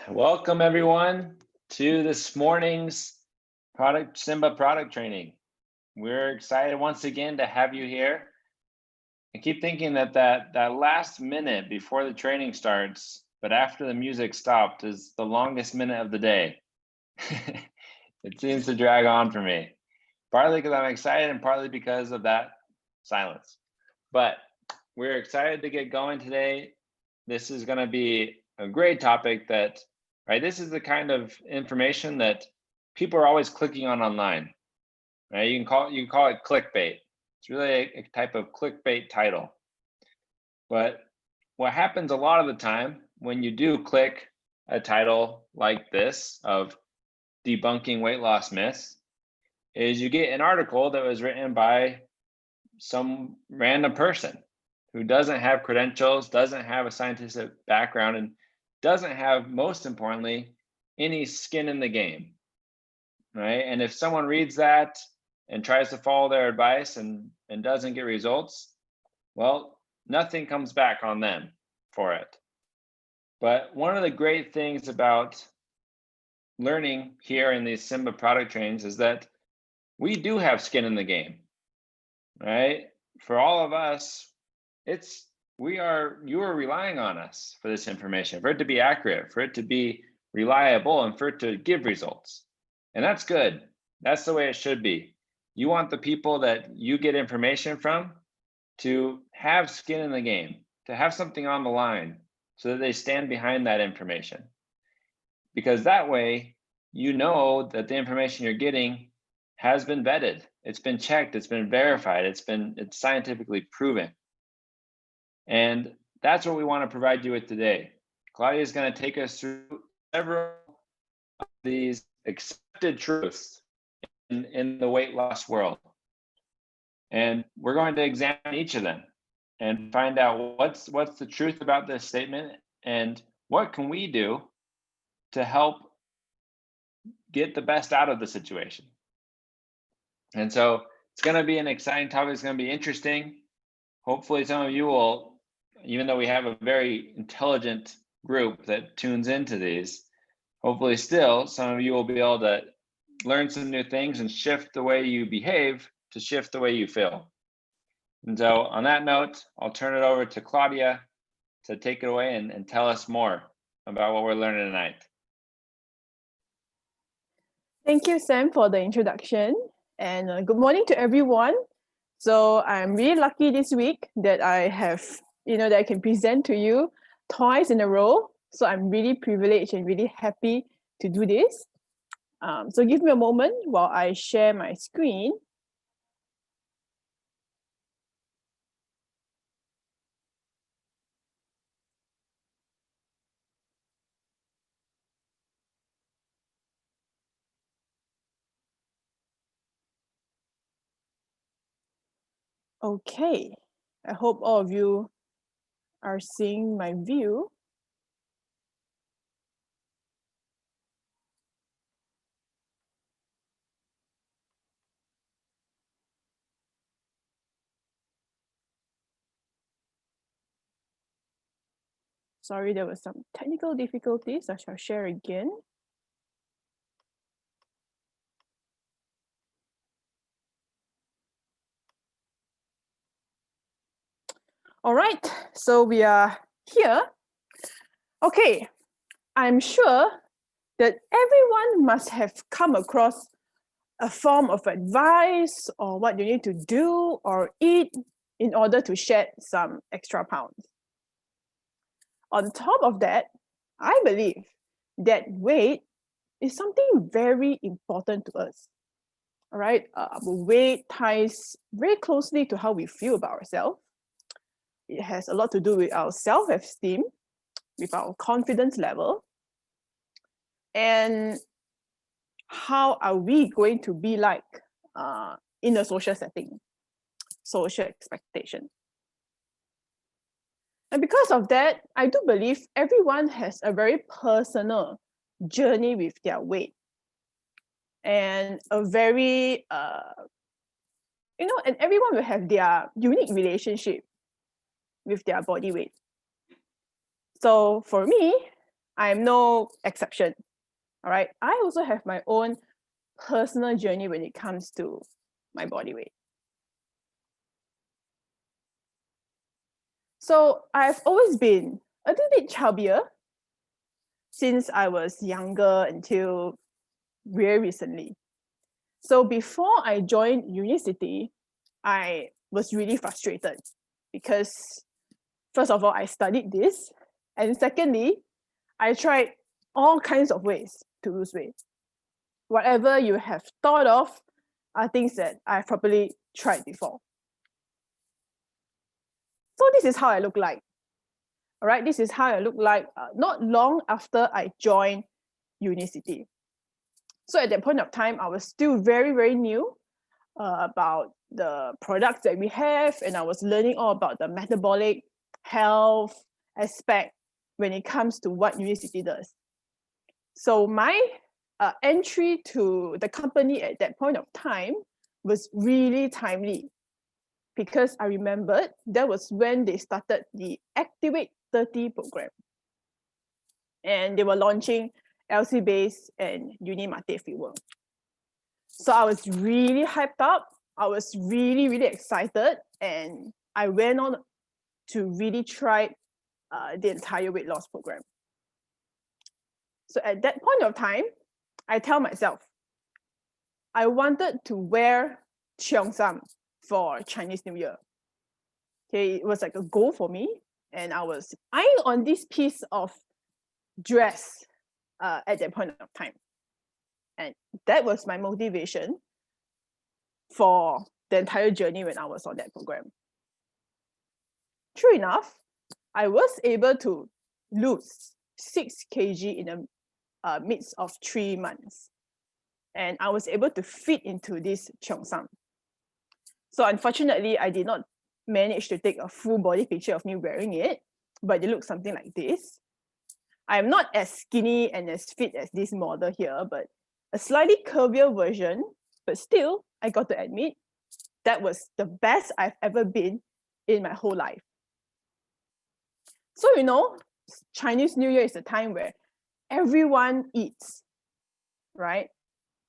Welcome everyone to this morning's Simba product training. We're excited once again to have you here. I keep thinking that last minute before the training starts, but after the music stopped, is the longest minute of the day. It seems to drag on for me, partly because I'm excited and partly because of that silence. But we're excited to get going today. This is going to be a great topic this is the kind of information that people are always clicking on online, right? You can call it clickbait. It's really a type of clickbait title. But what happens a lot of the time when you do click a title like this of debunking weight loss myths is you get an article that was written by some random person who doesn't have credentials, doesn't have a scientific background, and doesn't have, most importantly, any skin in the game, right? And if someone reads that and tries to follow their advice and doesn't get results, well, nothing comes back on them for it. But one of the great things about learning here in these Simba product trains is that we do have skin in the game, right? For all of us, you are relying on us for this information, for it to be accurate, for it to be reliable, and for it to give results. And that's good. That's the way it should be. You want the people that you get information from to have skin in the game, to have something on the line so that they stand behind that information. Because that way, you know that the information you're getting has been vetted. It's been checked, it's been verified, it's scientifically proven. And that's what we want to provide you with today. Claudia is going to take us through several of these accepted truths in the weight loss world. And we're going to examine each of them and find out what's the truth about this statement and what can we do to help get the best out of the situation. And so it's going to be an exciting topic. It's going to be interesting. Hopefully some of you will, even though we have a very intelligent group that tunes into these, hopefully still some of you will be able to learn some new things and shift the way you behave to shift the way you feel. And so on that note, I'll turn it over to Claudia to take it away and tell us more about what we're learning tonight. Thank you, Sam, for the introduction. And good morning to everyone. So I'm really lucky this week that I have, that I can present to you twice in a row. So I'm really privileged and really happy to do this. So give me a moment while I share my screen. Okay, I hope all of you are seeing my view. Sorry, there was some technical difficulties. I shall share again. All right, so we are here. Okay, I'm sure that everyone must have come across a form of advice or what you need to do or eat in order to shed some extra pounds. On top of that, I believe that weight is something very important to us. All right, weight ties very closely to how we feel about ourselves. It has a lot to do with our self-esteem, with our confidence level, and how are we going to be like in a social setting, social expectation. And because of that, I do believe everyone has a very personal journey with their weight and a very, and everyone will have their unique relationship with their body weight. So for me, I'm no exception. All right. I also have my own personal journey when it comes to my body weight. So I've always been a little bit chubbier since I was younger until very recently. So before I joined university, I was really frustrated because first of all, I studied this. And secondly, I tried all kinds of ways to lose weight. Whatever you have thought of are things that I've probably tried before. So this is how I look like. All right, this is how I look like not long after I joined university. So at that point of time, I was still very, very new about the products that we have, and I was learning all about the metabolic health aspect when it comes to what university does. So my entry to the company at that point of time was really timely because I remembered that was when they started the Activate 30 program. And they were launching LC Base and Uni Mate Fuel. So I was really hyped up. I was really, really excited. And I went on to really try the entire weight loss program. So at that point of time, I tell myself, I wanted to wear cheongsam for Chinese New Year. Okay, it was like a goal for me. And I was eyeing on this piece of dress at that point of time. And that was my motivation for the entire journey when I was on that program. True enough, I was able to lose 6 kg in the midst of 3 months. And I was able to fit into this cheongsam. So unfortunately, I did not manage to take a full body picture of me wearing it, but it looks something like this. I'm not as skinny and as fit as this model here, but a slightly curvier version, but still, I got to admit, that was the best I've ever been in my whole life. So, you know, Chinese New Year is a time where everyone eats, right?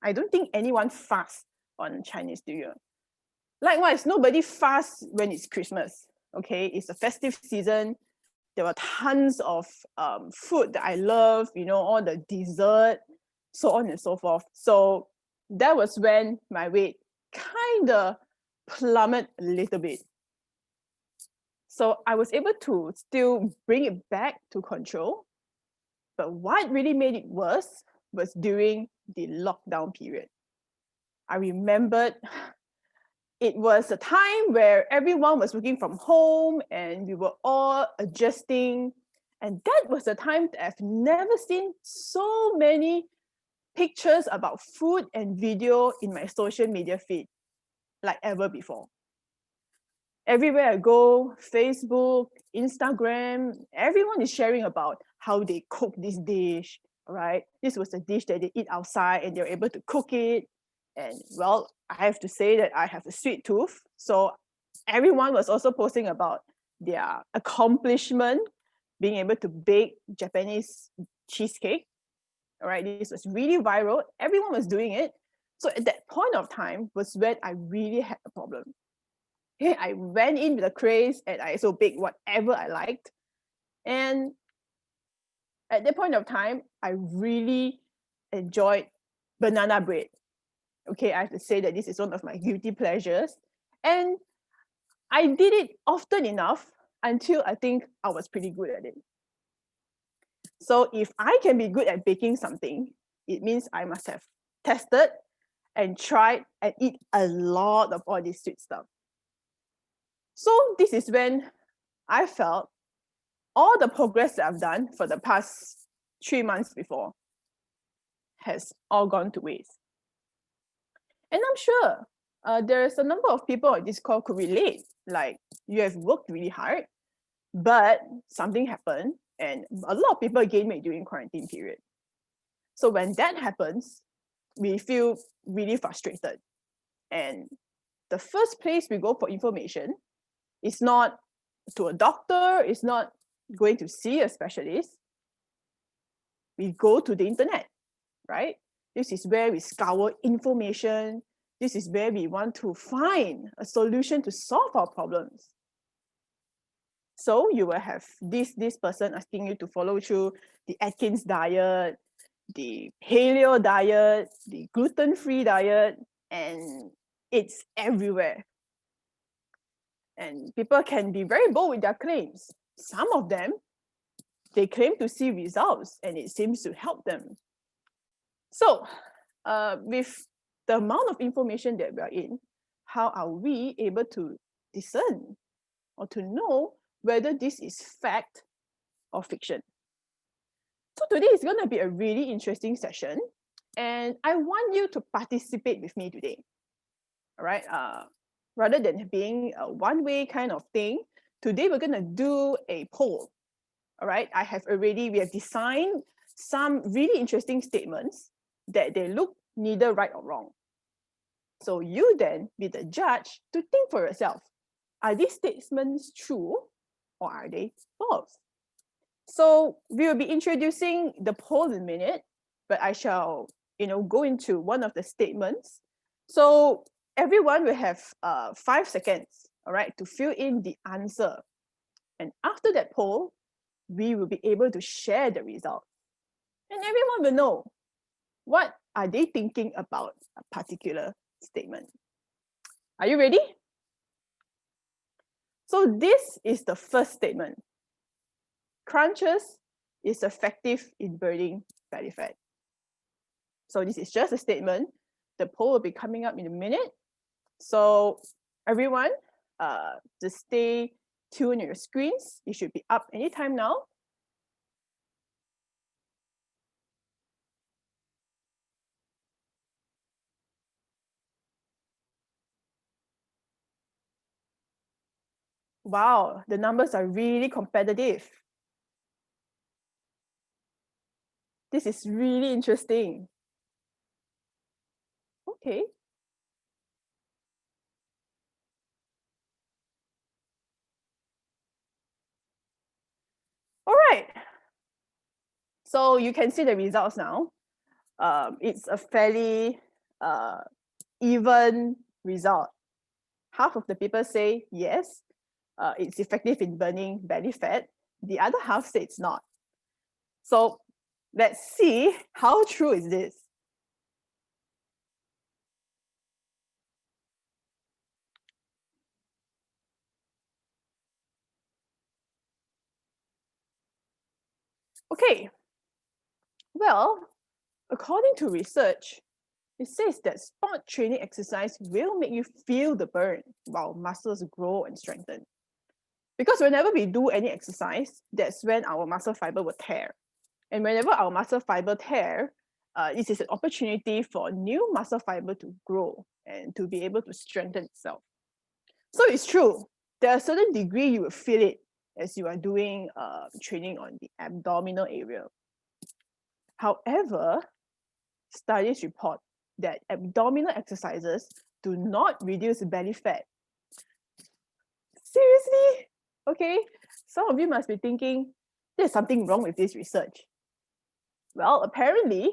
I don't think anyone fasts on Chinese New Year. Likewise, nobody fasts when it's Christmas, okay? It's a festive season. There were tons of food that I love, you know, all the dessert, so on and so forth. So that was when my weight kind of plummeted a little bit. So I was able to still bring it back to control. But what really made it worse was during the lockdown period. I remembered it was a time where everyone was working from home and we were all adjusting. And that was a time that I've never seen so many pictures about food and video in my social media feed like ever before. Everywhere I go, Facebook, Instagram, everyone is sharing about how they cook this dish, right? This was a dish that they eat outside and they're able to cook it. And well, I have to say that I have a sweet tooth. So everyone was also posting about their accomplishment, being able to bake Japanese cheesecake. All right, this was really viral. Everyone was doing it. So at that point of time was when I really had a problem. Okay, I went in with a craze and I also baked whatever I liked. And at that point of time, I really enjoyed banana bread. Okay, I have to say that this is one of my guilty pleasures. And I did it often enough until I think I was pretty good at it. So if I can be good at baking something, it means I must have tested and tried and eat a lot of all this sweet stuff. So this is when I felt all the progress that I've done for the past 3 months before has all gone to waste. And I'm sure there's a number of people on this call could relate. Like you have worked really hard, but something happened and a lot of people gain weight during quarantine period. So when that happens, we feel really frustrated. And the first place we go for information is not to a doctor, it's not going to see a specialist. we go to the internet, right? This is where we scour information. This is where we want to find a solution to solve our problems. So you will have this person asking you to follow through the Atkins diet, the paleo diet, the gluten-free diet, and it's everywhere. And people can be very bold with their claims. Some of them, they claim to see results and it seems to help them. So with the amount of information that we are in, how are we able to discern or to know whether this is fact or fiction? So today is going to be a really interesting session, and I want you to participate with me today. All right. Rather than being a one-way kind of thing, today we're going to do a poll. All right. We have designed some really interesting statements that they look neither right or wrong. So you then be the judge to think for yourself. Are these statements true or are they false? So we will be introducing the poll in a minute, but I shall, go into one of the statements. So everyone will have 5 seconds, all right, to fill in the answer. And after that poll, we will be able to share the result. And everyone will know what are they thinking about a particular statement. Are you ready? So this is the first statement. Crunches is effective in burning belly fat. So this is just a statement. The poll will be coming up in a minute. So everyone, just stay tuned on your screens. It should be up anytime now. Wow, the numbers are really competitive. This is really interesting. Okay. All right. So you can see the results now. It's a fairly even result. Half of the people say yes, it's effective in burning belly fat. The other half say it's not. So let's see how true is this. Okay, well, according to research, it says that sport training exercise will make you feel the burn while muscles grow and strengthen. Because whenever we do any exercise, that's when our muscle fiber will tear. And whenever our muscle fiber tear, this is an opportunity for new muscle fiber to grow and to be able to strengthen itself. So it's true. There are certain degree you will feel it as you are doing training on the abdominal area. However, studies report that abdominal exercises do not reduce belly fat. Seriously? Okay, some of you must be thinking, there's something wrong with this research. Well, apparently,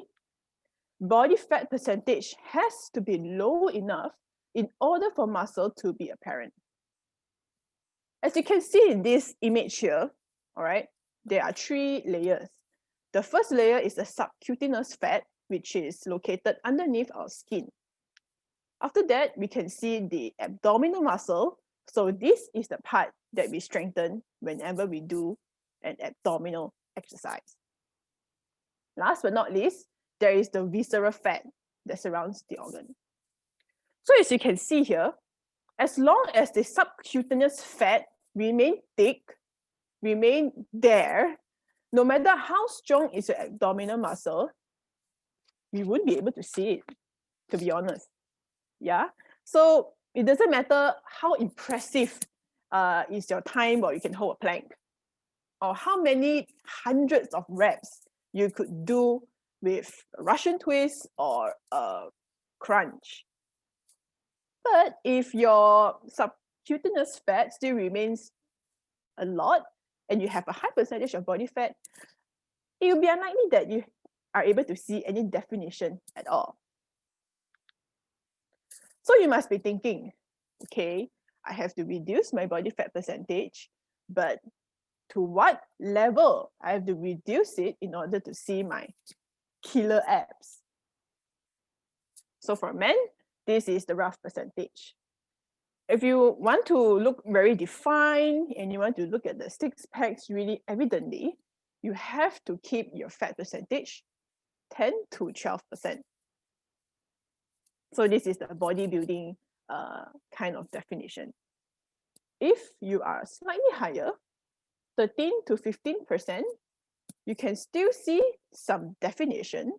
body fat percentage has to be low enough in order for muscle to be apparent. As you can see in this image here, all right, there are 3 layers. The first layer is the subcutaneous fat, which is located underneath our skin. After that, we can see the abdominal muscle. So this is the part that we strengthen whenever we do an abdominal exercise. Last but not least, there is the visceral fat that surrounds the organ. So as you can see here, as long as the subcutaneous fat remain thick, remain there, no matter how strong is your abdominal muscle, we wouldn't be able to see it, to be honest. Yeah. So it doesn't matter how impressive is your time or you can hold a plank, or how many hundreds of reps you could do with a Russian twist or a crunch. But if your subcutaneous fat still remains a lot and you have a high percentage of body fat, it will be unlikely that you are able to see any definition at all. So you must be thinking, okay, I have to reduce my body fat percentage, but to what level I have to reduce it in order to see my killer abs? So for men, this is the rough percentage. If you want to look very defined and you want to look at the six packs really evidently, you have to keep your fat percentage 10 to 12%. So this is the bodybuilding kind of definition. If you are slightly higher, 13 to 15%, you can still see some definition,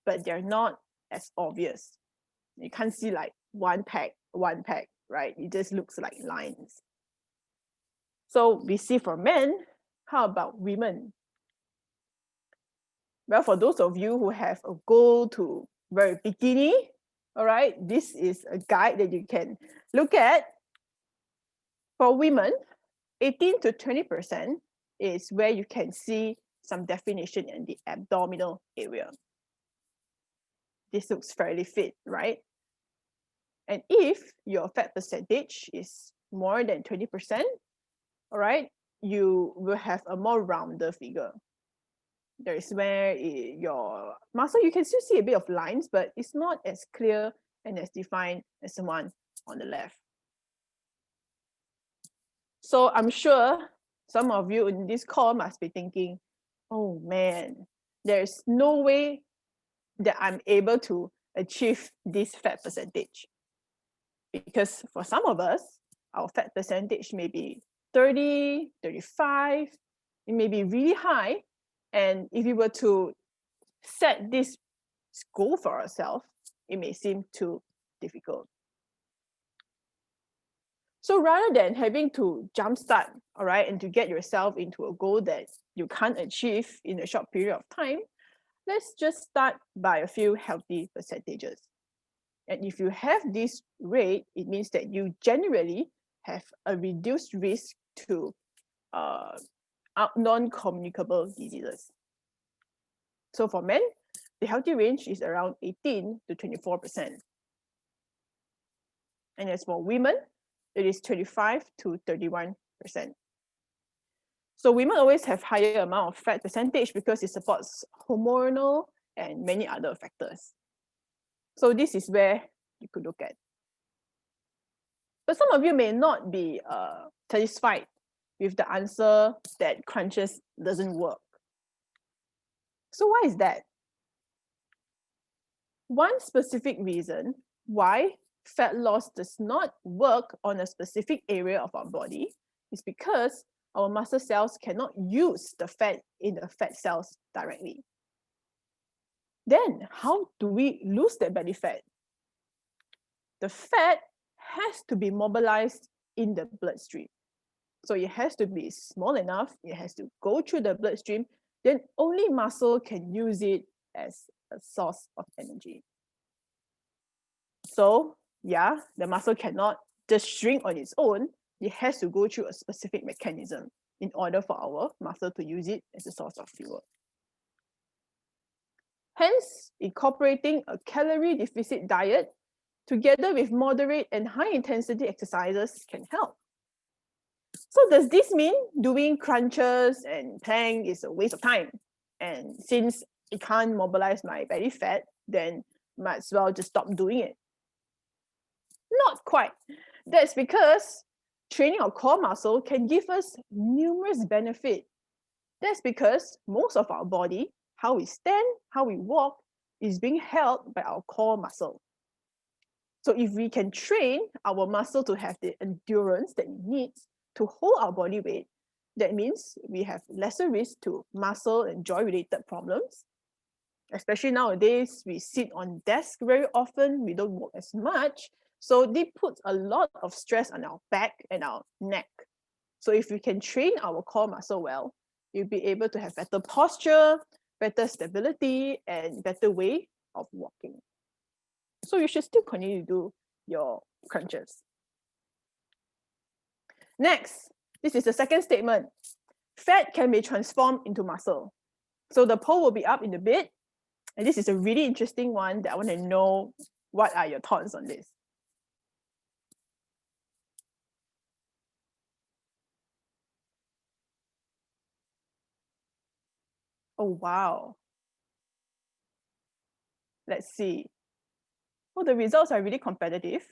but they're not as obvious. You can't see like one pack, right? It just looks like lines. So we see for men. How about women? Well, for those of you who have a goal to wear a bikini, all right, this is a guide that you can look at. For women, 18 to 20% is where you can see some definition in the abdominal area. This looks fairly fit, right? And if your fat percentage is more than 20%, all right, you will have a more rounder figure. There is where your muscle, you can still see a bit of lines, but it's not as clear and as defined as the one on the left. So I'm sure some of you in this call must be thinking, oh man, there's no way that I'm able to achieve this fat percentage. Because for some of us, our fat percentage may be 30, 35, it may be really high. And if we were to set this goal for ourselves, it may seem too difficult. So rather than having to jumpstart, all right, and to get yourself into a goal that you can't achieve in a short period of time, let's just start by a few healthy percentages. And if you have this rate, it means that you generally have a reduced risk to non-communicable diseases. So for men, the healthy range is around 18 to 24%. And as for women, it is 25 to 31%. So women always have higher amount of fat percentage because it supports hormonal and many other factors. So this is where you could look at. But some of you may not be satisfied with the answer that crunches doesn't work. So why is that? One specific reason why fat loss does not work on a specific area of our body is because our muscle cells cannot use the fat in the fat cells directly. Then how do we lose that belly fat? The fat has to be mobilized in the bloodstream. So it has to be small enough, it has to go through the bloodstream, then only muscle can use it as a source of energy. So yeah, the muscle cannot just shrink on its own, it has to go through a specific mechanism in order for our muscle to use it as a source of fuel. Hence, incorporating a calorie deficit diet together with moderate and high intensity exercises can help. So does this mean doing crunches and plank is a waste of time? And since it can't mobilize my belly fat, then might as well just stop doing it? Not quite. That's because training our core muscle can give us numerous benefits. That's because most of our body, how we stand, how we walk, is being held by our core muscle. So if we can train our muscle to have the endurance that it needs to hold our body weight, that means we have lesser risk to muscle and joint-related problems. Especially nowadays, we sit on desk very often, we don't walk as much. So they put a lot of stress on our back and our neck. So if we can train our core muscle well, you'll be able to have better posture, better stability, and better way of walking. So you should still continue to do your crunches. Next, this is the second statement. Fat can be transformed into muscle. So the poll will be up in a bit. And this is a really interesting one that I want to know what are your thoughts on this. Oh, wow. Let's see. Oh, the results are really competitive.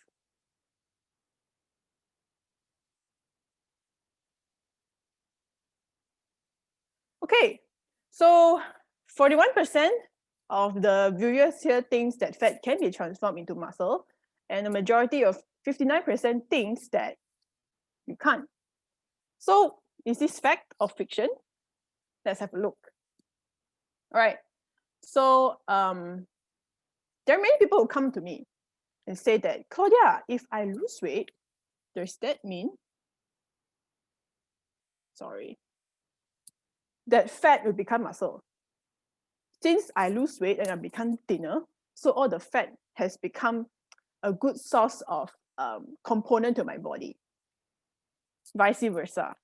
Okay, so 41% of the viewers here thinks that fat can be transformed into muscle, and a majority of 59% thinks that you can't. So is this fact or fiction? Let's have a look. All right. So there are many people who come to me and say that, Claudia, if I lose weight, does that mean, that fat will become muscle? Since I lose weight and I become thinner, so all the fat has become a good source of component to my body. Vice versa.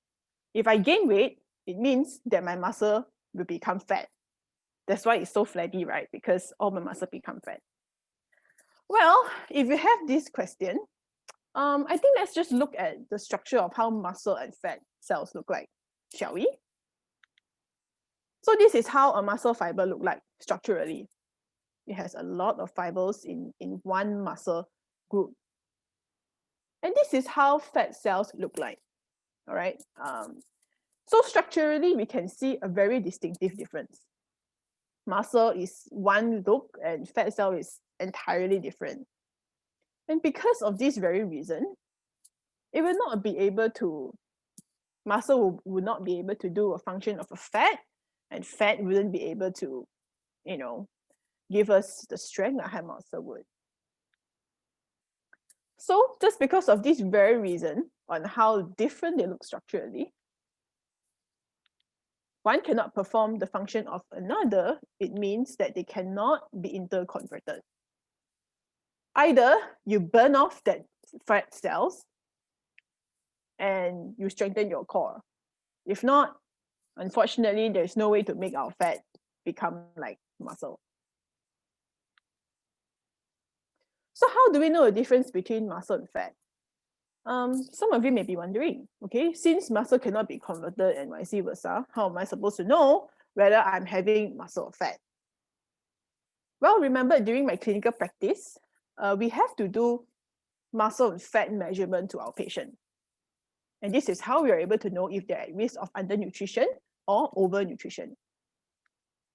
If I gain weight, it means that my muscle will become fat. That's why it's so flabby, right? Because all my muscle become fat. Well, if you have this question, I think let's just look at the structure of how muscle and fat cells look like, shall we? So this is how a muscle fiber look like structurally. It has a lot of fibers in one muscle group. And this is how fat cells look like, all right? So structurally, we can see a very distinctive difference. Muscle is one look and fat cell is entirely different. And because of this very reason, it will not be able to, muscle will not be able to do a function of a fat, and fat wouldn't be able to, give us the strength that high muscle would. So just because of this very reason on how different they look structurally, one cannot perform the function of another. It means that they cannot be interconverted. Either you burn off that fat cells and you strengthen your core. If not, unfortunately, there's no way to make our fat become like muscle. So how do we know the difference between muscle and fat? Some of you may be wondering, okay, since muscle cannot be converted and vice versa, how am I supposed to know whether I'm having muscle or fat? Well, remember during my clinical practice, we have to do muscle and fat measurement to our patient. And this is how we are able to know if they're at risk of undernutrition or overnutrition.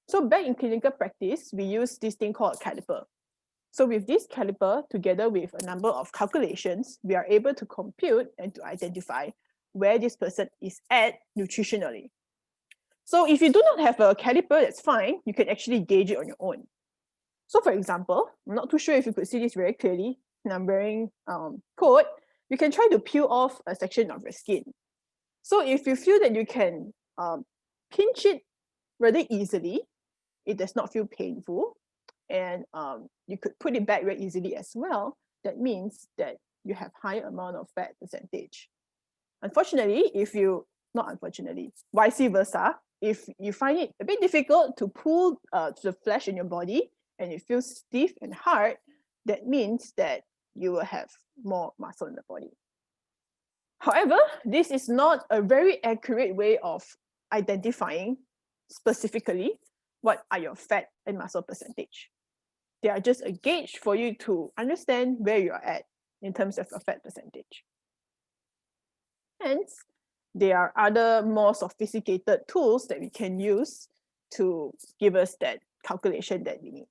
So back in clinical practice, we use this thing called a caliper. So with this caliper, together with a number of calculations, we are able to compute and to identify where this person is at nutritionally. So if you do not have a caliper, that's fine. You can actually gauge it on your own. So for example, I'm not too sure if you could see this very clearly, and I'm wearing coat, you can try to peel off a section of your skin. So if you feel that you can pinch it rather easily, it does not feel painful, and you could put it back very easily as well, that means that you have high amount of fat percentage. Unfortunately, vice versa, if you find it a bit difficult to pull the flesh in your body and it feels stiff and hard, that means that you will have more muscle in the body. However, this is not a very accurate way of identifying specifically what are your fat and muscle percentage. They are just a gauge for you to understand where you are at in terms of your fat percentage. Hence, there are other more sophisticated tools that we can use to give us that calculation that we need.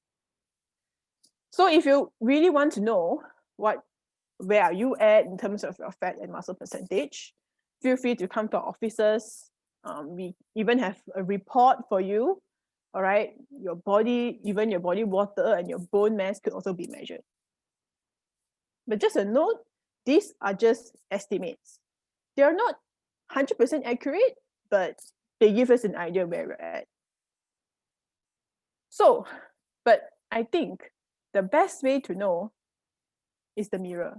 So if you really want to know where are you at in terms of your fat and muscle percentage, feel free to come to our offices. We even have a report for you. All right, your body, even your body water and your bone mass could also be measured. But just a note, these are just estimates. They are not 100% accurate, but they give us an idea where we're at. So, but I think the best way to know is the mirror.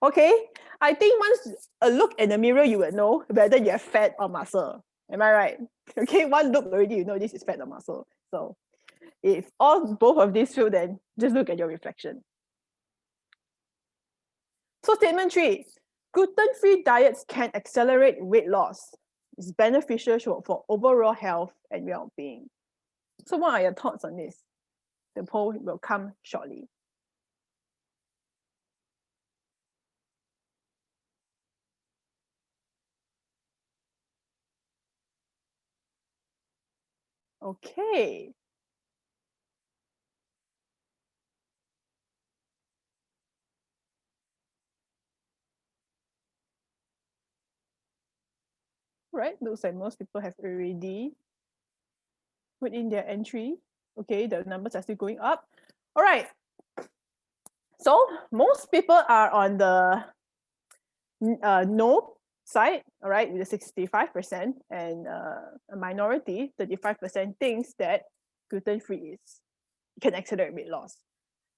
Okay, I think once a look in the mirror, you will know whether you have fat or muscle. Am I right? Okay, one look already, you know this is fat or muscle. So if both of these fail, then just look at your reflection. So statement 3, gluten-free diets can accelerate weight loss. It's beneficial for overall health and well-being. So what are your thoughts on this? The poll will come shortly. Okay. Right, looks like most people have already put in their entry. Okay, the numbers are still going up. All right. So most people are on the no side, all right, with the 65%, and a minority, 35%, thinks that gluten-free can accelerate weight loss.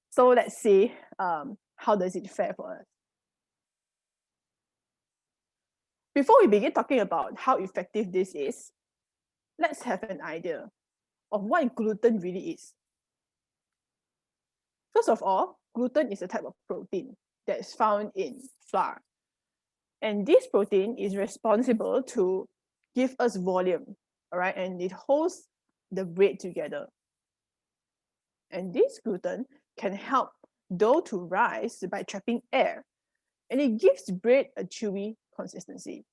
So let's see how does it fare for us. Before we begin talking about how effective this is, let's have an idea of what gluten really is. First of all, gluten is a type of protein that is found in flour. And this protein is responsible to give us volume, all right? And it holds the bread together. And this gluten can help dough to rise by trapping air. And it gives bread a chewy consistency.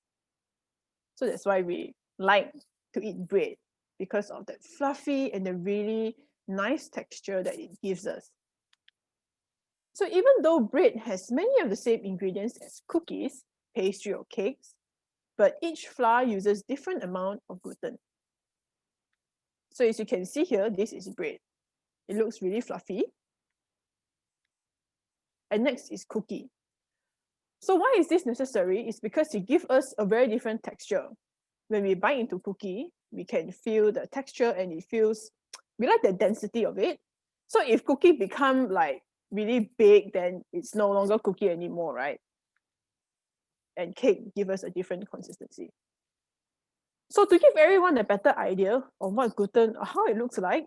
So that's why we like to eat bread, because of that fluffy and the really nice texture that it gives us. So even though bread has many of the same ingredients as cookies, pastry, or cakes, but each flour uses different amount of gluten. So as you can see here, this is bread. It looks really fluffy. And next is cookie. So why is this necessary? It's because it gives us a very different texture. When we bite into cookie, we can feel the texture and it feels, we like the density of it. So if cookie become like really big, then it's no longer cookie anymore, right? And cake give us a different consistency. So to give everyone a better idea of what gluten or how it looks like,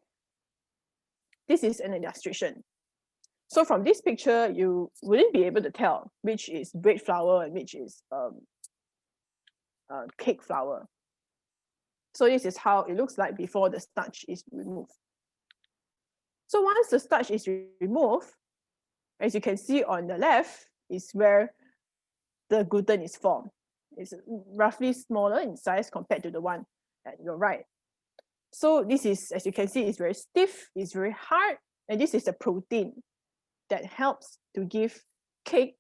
this is an illustration. So from this picture, you wouldn't be able to tell which is bread flour and which is cake flour. So this is how it looks like before the starch is removed. So once the starch is removed, as you can see on the left, is where the gluten is formed. It's roughly smaller in size compared to the one at your right. So this is, as you can see, it's very stiff, it's very hard, and this is the protein that helps to give cake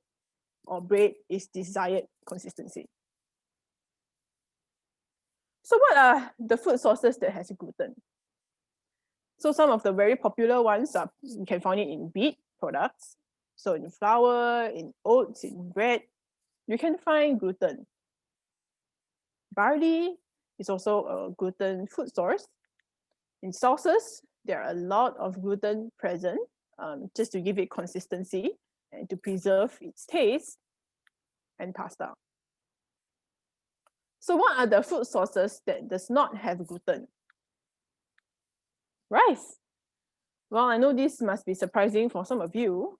or bread its desired consistency. So what are the food sources that has gluten? So some of the very popular ones are, you can find it in wheat products. So in flour, in oats, in bread, you can find gluten. Barley is also a gluten food source. In sauces, there are a lot of gluten present, just to give it consistency and to preserve its taste, and pasta. So what are the food sources that does not have gluten? Rice. Well, I know this must be surprising for some of you,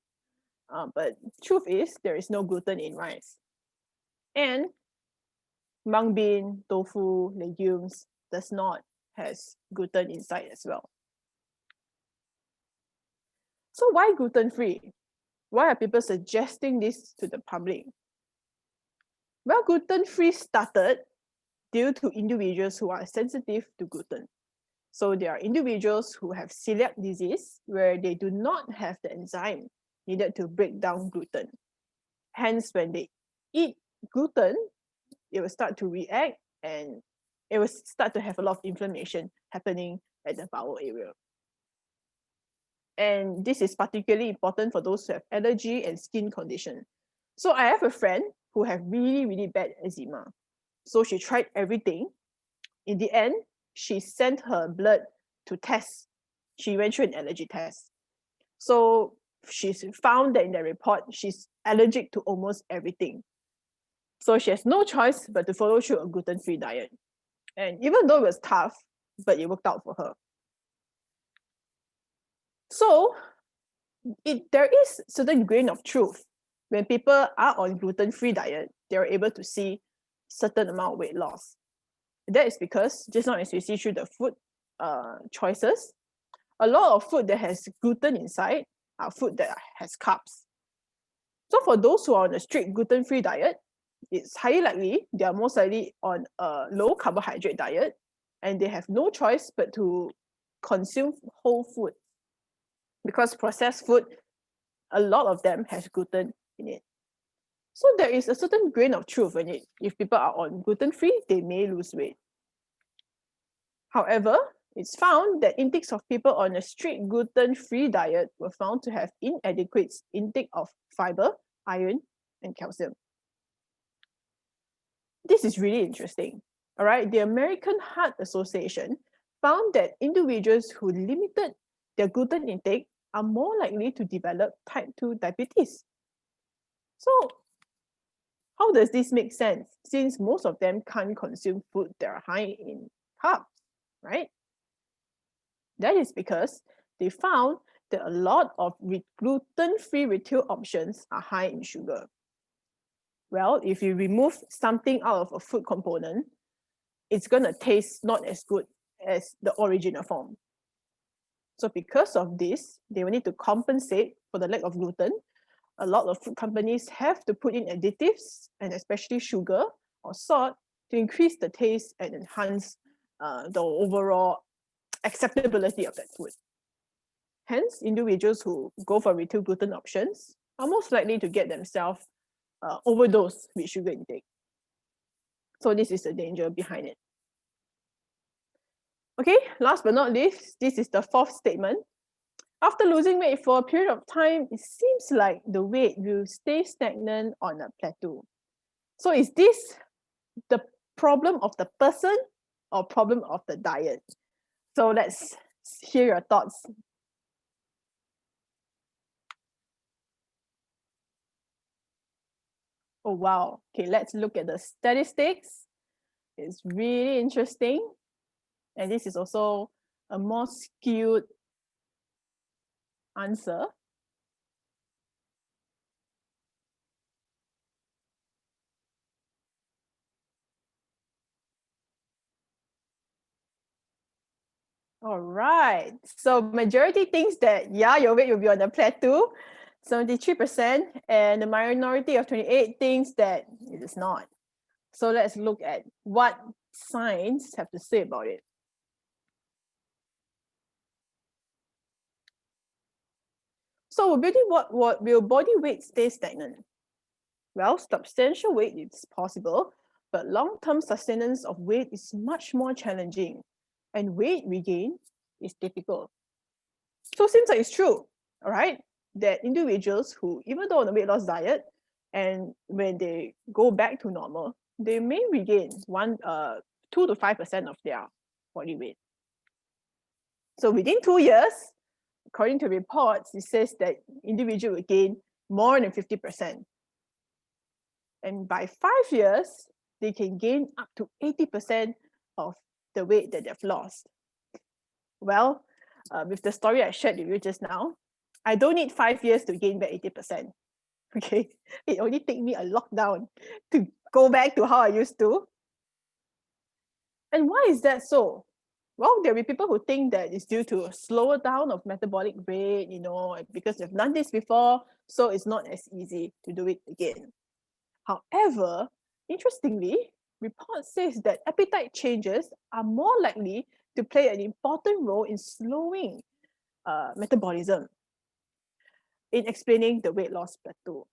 but truth is there is no gluten in rice. And mung bean, tofu, legumes does not has gluten inside as well. So why gluten-free? Why are people suggesting this to the public? Well, gluten-free started due to individuals who are sensitive to gluten. So there are individuals who have celiac disease where they do not have the enzyme needed to break down gluten. Hence, when they eat gluten, it will start to react and it will start to have a lot of inflammation happening at the bowel area. And this is particularly important for those who have allergy and skin condition. So I have a friend who have really, really bad eczema. So she tried everything. In the end, she sent her blood to test. She went through an allergy test. So she's found that in the report, she's allergic to almost everything. So she has no choice but to follow through a gluten-free diet. And even though it was tough, but it worked out for her. So there is certain grain of truth. When people are on gluten-free diet, they're able to see certain amount of weight loss. That is because, just now as we see through the food choices, a lot of food that has gluten inside are food that has carbs. So for those who are on a strict gluten-free diet, it's highly likely they are most likely on a low carbohydrate diet, and they have no choice but to consume whole food, because processed food, a lot of them has gluten in it. So there is a certain grain of truth in it. If people are on gluten-free, they may lose weight. However, it's found that intakes of people on a strict gluten-free diet were found to have inadequate intake of fiber, iron, and calcium. This is really interesting. All right, the American Heart Association found that individuals who limited their gluten intake are more likely to develop type 2 diabetes. So, how does this make sense? Since most of them can't consume food that are high in carbs, right? That is because they found that a lot of gluten-free retail options are high in sugar. Well, if you remove something out of a food component, it's going to taste not as good as the original form. So because of this, they will need to compensate for the lack of gluten. A lot of food companies have to put in additives, and especially sugar or salt, to increase the taste and enhance the overall acceptability of that food. Hence, individuals who go for retail gluten options are most likely to get themselves overdose with sugar intake. So this is the danger behind it. Okay, last but not least, this is the fourth statement. After losing weight for a period of time, it seems like the weight will stay stagnant on a plateau. So is this the problem of the person or problem of the diet? So let's hear your thoughts. Oh, wow. Okay, let's look at the statistics. It's really interesting. And this is also a more skewed answer. All right. So majority thinks that, yeah, your weight will be on a plateau, 73%, and the minority of 28 thinks that it is not. So let's look at what science have to say about it. So will body weight stay stagnant? Well, substantial weight is possible, but long-term sustenance of weight is much more challenging, and weight regain is difficult. So it seems like it's true, all right, that individuals who, even though on a weight loss diet, and when they go back to normal, they may regain 2 to 5% of their body weight. So within 2 years, according to reports, it says that individual will gain more than 50%. And by 5 years, they can gain up to 80% of the weight that they've lost. Well, with the story I shared with you just now, I don't need 5 years to gain back 80%. Okay, it only takes me a lockdown to go back to how I used to. And why is that so? Well, there will be people who think that it's due to a slower down of metabolic rate, because they've done this before, so it's not as easy to do it again. However, interestingly, report says that appetite changes are more likely to play an important role in slowing metabolism, in explaining the weight loss plateau.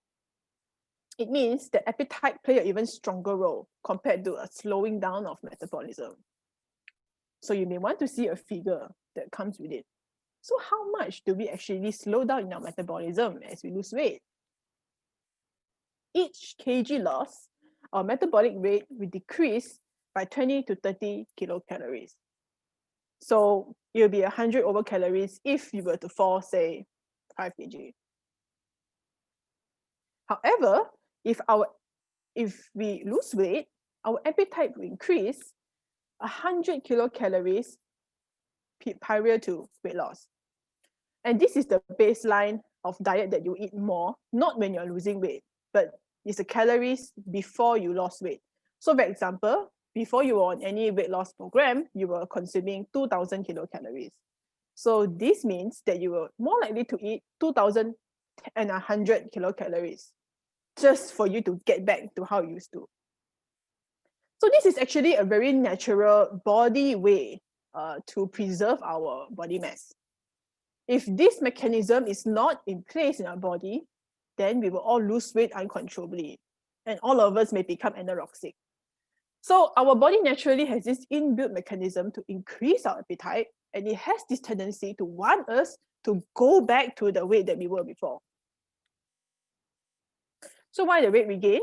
It means that appetite play an even stronger role compared to a slowing down of metabolism. So you may want to see a figure that comes with it. So how much do we actually slow down in our metabolism as we lose weight? Each kg loss, our metabolic rate will decrease by 20 to 30 kilocalories. So it will be 100 over calories if you were to fall, say, 5 kg. However, if we lose weight, our appetite will increase, 100 kilocalories prior to weight loss. And this is the baseline of diet that you eat more, not when you're losing weight, but it's the calories before you lost weight. So for example, before you were on any weight loss program, you were consuming 2,000 kilocalories. So this means that you were more likely to eat 2,100 kilocalories just for you to get back to how you used to. So this is actually a very natural body way to preserve our body mass. If this mechanism is not in place in our body, then we will all lose weight uncontrollably, and all of us may become anorexic. So our body naturally has this inbuilt mechanism to increase our appetite, and it has this tendency to want us to go back to the weight that we were before. So why the weight regain,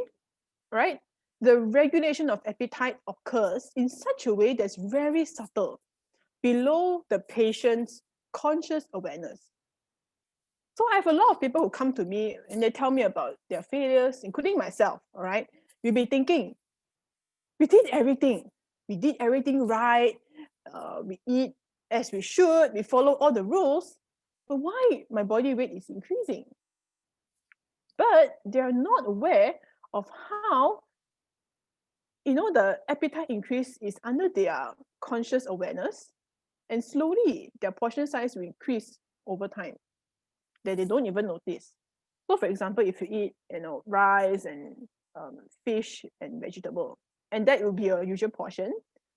right? The regulation of appetite occurs in such a way that's very subtle, below the patient's conscious awareness. So I have a lot of people who come to me and they tell me about their failures, including myself, all right? You'll be thinking, we did everything. We did everything right. We eat as we should. We follow all the rules. But why my body weight is increasing? But they're not aware of how, the appetite increase is under their conscious awareness. And slowly, their portion size will increase over time that they don't even notice. So for example, if you eat, rice and fish and vegetable, and that will be your usual portion,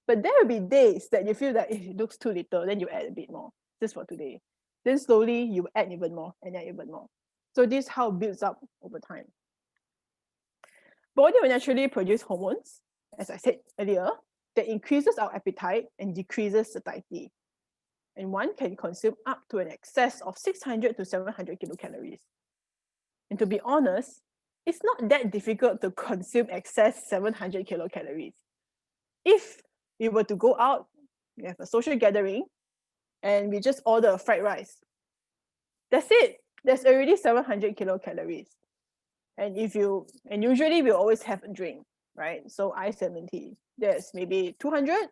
but there will be days that you feel that it looks too little, then you add a bit more, just for today. Then slowly you add even more and add even more. So this is how it builds up over time. Body will naturally produce hormones, as I said earlier, that increases our appetite and decreases satiety. And one can consume up to an excess of 600 to 700 kilocalories. And to be honest, it's not that difficult to consume excess 700 kilocalories. If we were to go out, we have a social gathering, and we just order a fried rice. That's it. There's already 700 kilocalories. And usually we always have a drink, right? So ice lemon tea, there's maybe 200.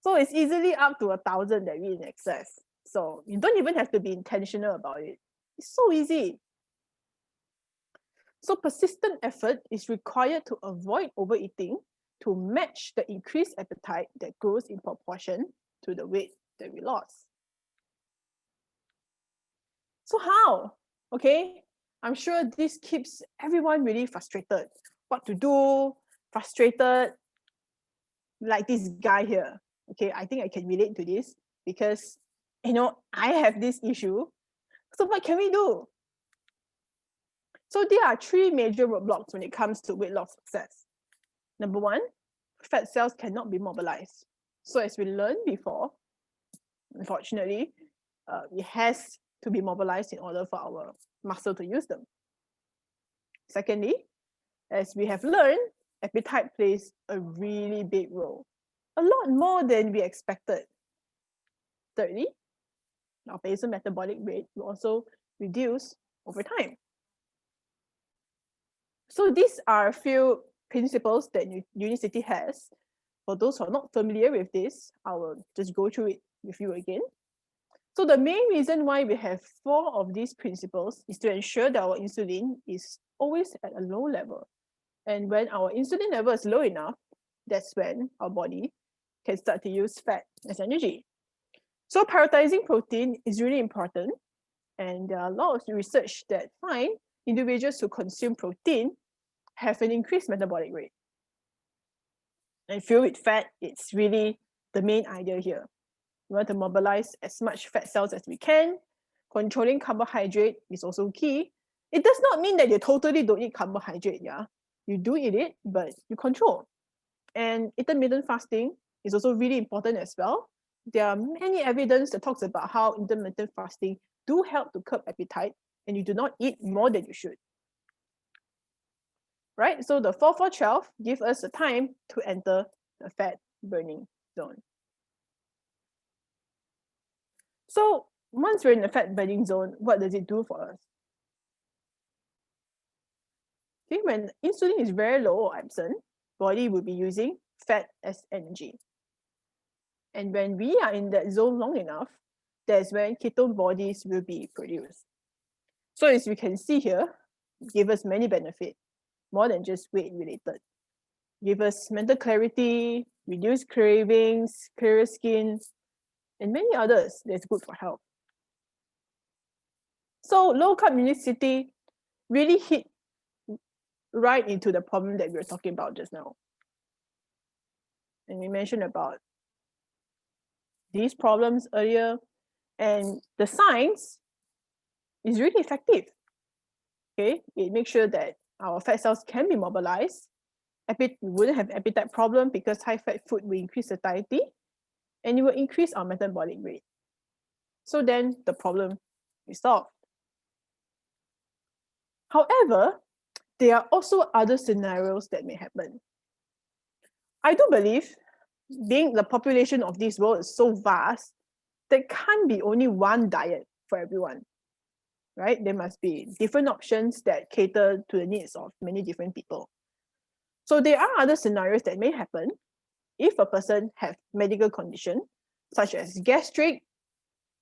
So it's easily up to 1,000 that we in excess. So you don't even have to be intentional about it. It's so easy. So persistent effort is required to avoid overeating to match the increased appetite that grows in proportion to the weight that we lost. So how? Okay, I'm sure this keeps everyone really frustrated. What to do? Frustrated, like this guy here. Okay, I think I can relate to this because, I have this issue. So what can we do? So there are three major roadblocks when it comes to weight loss success. Number one, fat cells cannot be mobilized. So as we learned before, unfortunately, it has to be mobilized in order for our muscle to use them. Secondly, as we have learned, appetite plays a really big role, a lot more than we expected. Thirdly, our basal metabolic rate will also reduce over time. So these are a few principles that Unicity has. For those who are not familiar with this, I will just go through it with you again. So the main reason why we have 4 of these principles is to ensure that our insulin is always at a low level. And when our insulin level is low enough, that's when our body can start to use fat as energy. So prioritizing protein is really important. And there are a lot of research that find individuals who consume protein have an increased metabolic rate. And fuel with fat, it's really the main idea here. We want to mobilize as much fat cells as we can. Controlling carbohydrate is also key. It does not mean that you totally don't eat carbohydrate, yeah. You do eat it, but you control. And intermittent fasting is also really important as well. There are many evidence that talks about how intermittent fasting do help to curb appetite and you do not eat more than you should. Right? So the 4-4-12 give us the time to enter the fat burning zone. So once we're in the fat burning zone, what does it do for us? Okay, when insulin is very low or absent, body will be using fat as energy. And when we are in that zone long enough, that's when ketone bodies will be produced. So as you can see here, give us many benefits, more than just weight related. Give us mental clarity, reduce cravings, clearer skin, and many others that's good for health. So low carb unicity really hit right into the problem that we were talking about just now. And we mentioned about these problems earlier, and the science is really effective. Okay, it makes sure that our fat cells can be mobilized. We wouldn't have appetite problem because high-fat food will increase satiety, and it will increase our metabolic rate. So then the problem is solved. However, there are also other scenarios that may happen. I do believe, being the population of this world is so vast, there can't be only one diet for everyone, right? There must be different options that cater to the needs of many different people. So there are other scenarios that may happen if a person has medical condition, such as gastric,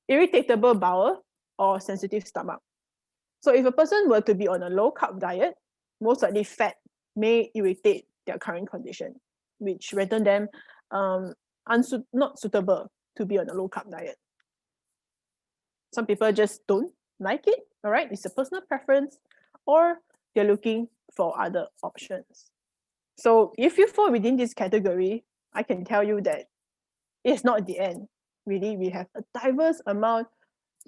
irritable bowel, or sensitive stomach. So if a person were to be on a low carb diet, most likely fat may irritate their current condition, which render them not suitable to be on a low carb diet. Some people just don't like it, all right? It's a personal preference, or they're looking for other options. So if you fall within this category, I can tell you that it's not the end. Really, we have a diverse amount.